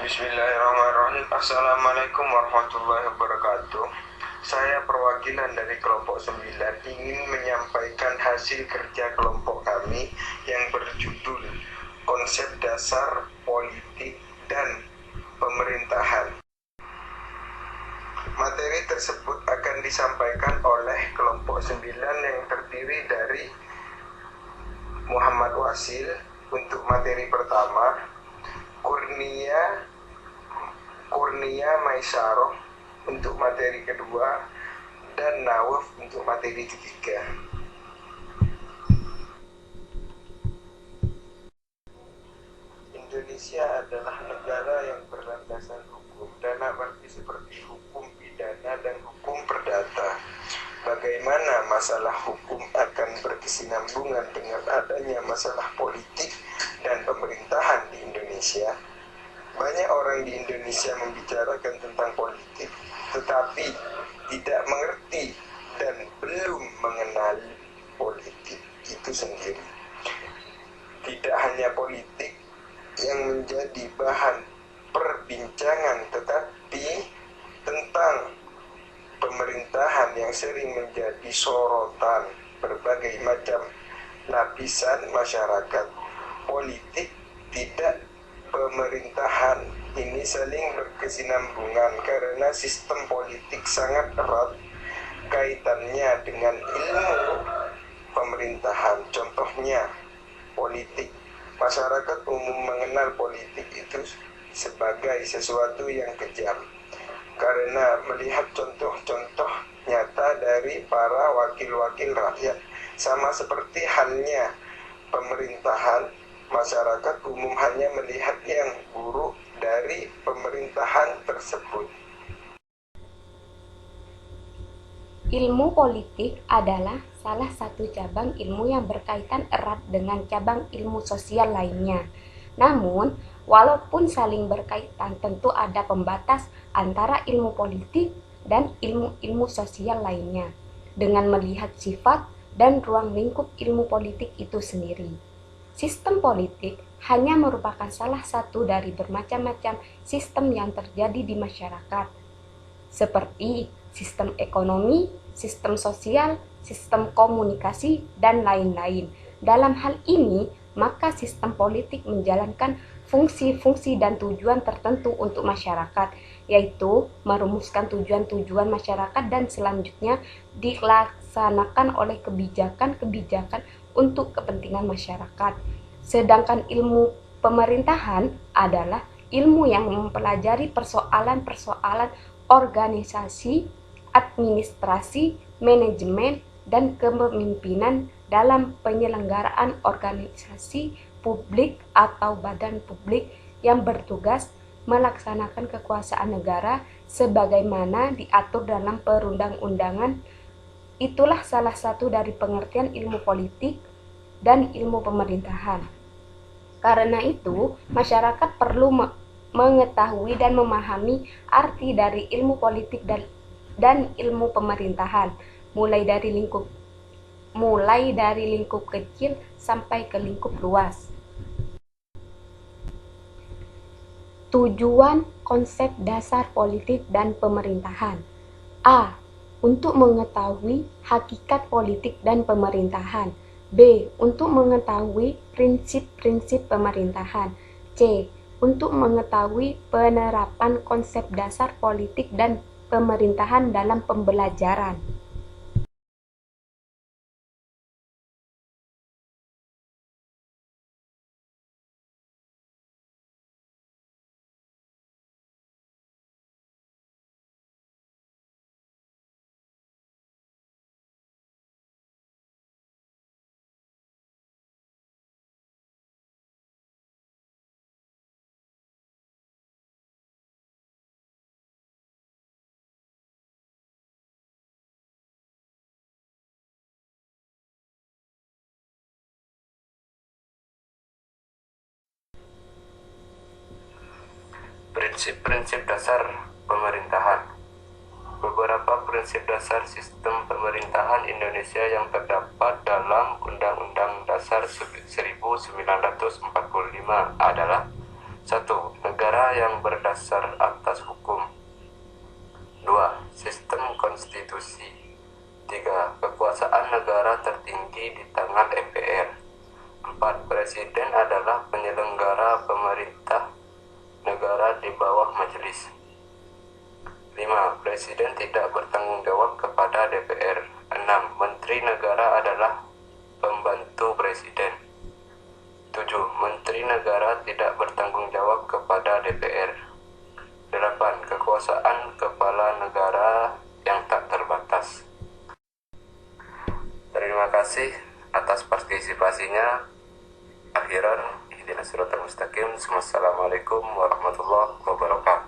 Bismillahirrahmanirrahim. Assalamualaikum warahmatullahi wabarakatuh. Saya perwakilan dari kelompok 9 ingin menyampaikan hasil kerja kelompok kami yang berjudul Konsep Dasar Politik dan Pemerintahan. Materi tersebut akan disampaikan oleh kelompok 9 yang terdiri dari Muhammad Wasil untuk materi pertama, Kurnia Maisaroh untuk materi kedua, dan Nawaf untuk materi ketiga. Indonesia adalah negara yang berlandasan hukum. Dalam arti seperti hukum pidana dan hukum perdata. Bagaimana masalah hukum akan berkesinambungan dengan adanya masalah politik dan pemerintahan di Indonesia? Banyak orang di Indonesia membicarakan tentang politik, tetapi tidak mengerti dan belum mengenali politik itu sendiri. Tidak hanya politik yang menjadi bahan perbincangan, tetapi tentang pemerintahan yang sering menjadi sorotan berbagai macam lapisan masyarakat. Politik tidak pemerintahan ini saling berkesinambungan karena sistem politik sangat erat kaitannya dengan ilmu pemerintahan. Contohnya politik. Masyarakat umum mengenal politik itu sebagai sesuatu yang kejam karena melihat contoh-contoh nyata dari para wakil-wakil rakyat. Sama seperti halnya pemerintahan, masyarakat umum hanya melihat yang buruk dari pemerintahan tersebut. Ilmu politik adalah salah satu cabang ilmu yang berkaitan erat dengan cabang ilmu sosial lainnya. Namun, walaupun saling berkaitan, tentu ada pembatas antara ilmu politik dan ilmu-ilmu sosial lainnya, dengan melihat sifat dan ruang lingkup ilmu politik itu sendiri. Sistem politik hanya merupakan salah satu dari bermacam-macam sistem yang terjadi di masyarakat, seperti sistem ekonomi, sistem sosial, sistem komunikasi, dan lain-lain. Dalam hal ini, maka sistem politik menjalankan fungsi-fungsi dan tujuan tertentu untuk masyarakat, yaitu merumuskan tujuan-tujuan masyarakat dan selanjutnya dilaksanakan oleh kebijakan-kebijakan untuk kepentingan masyarakat. Sedangkan ilmu pemerintahan adalah ilmu yang mempelajari persoalan-persoalan organisasi, administrasi, manajemen, dan kepemimpinan dalam penyelenggaraan organisasi publik atau badan publik yang bertugas melaksanakan kekuasaan negara sebagaimana diatur dalam perundang-undangan. Itulah salah satu dari pengertian ilmu politik dan ilmu pemerintahan. Karena itu, masyarakat perlu mengetahui dan memahami arti dari ilmu politik dan ilmu pemerintahan, mulai dari lingkup kecil sampai ke lingkup luas. Tujuan konsep dasar politik dan pemerintahan. A. Untuk mengetahui hakikat politik dan pemerintahan. B. Untuk mengetahui prinsip-prinsip pemerintahan. C. Untuk mengetahui penerapan konsep dasar politik dan pemerintahan dalam pembelajaran. Prinsip-prinsip dasar pemerintahan. Beberapa prinsip dasar sistem pemerintahan Indonesia yang terdapat dalam Undang-Undang Dasar 1945 adalah 1. Negara yang berdasarkan dasar atas hukum. 2. Sistem konstitusi. 3. Kekuasaan negara tertinggi di tangan MPR. 4. Presiden adalah penyelenggara pemerintah negara di bawah majelis. 5. Presiden tidak bertanggung jawab kepada DPR. 6. Menteri negara adalah pembantu presiden. 7. Menteri negara tidak bertanggung jawab kepada DPR. 8. Kekuasaan kepala negara yang tak terbatas. Terima kasih atas partisipasinya. Akhiran, ihdinas siratal mustaqim. Wassalamualaikum warahmatullahi wabarakatuh.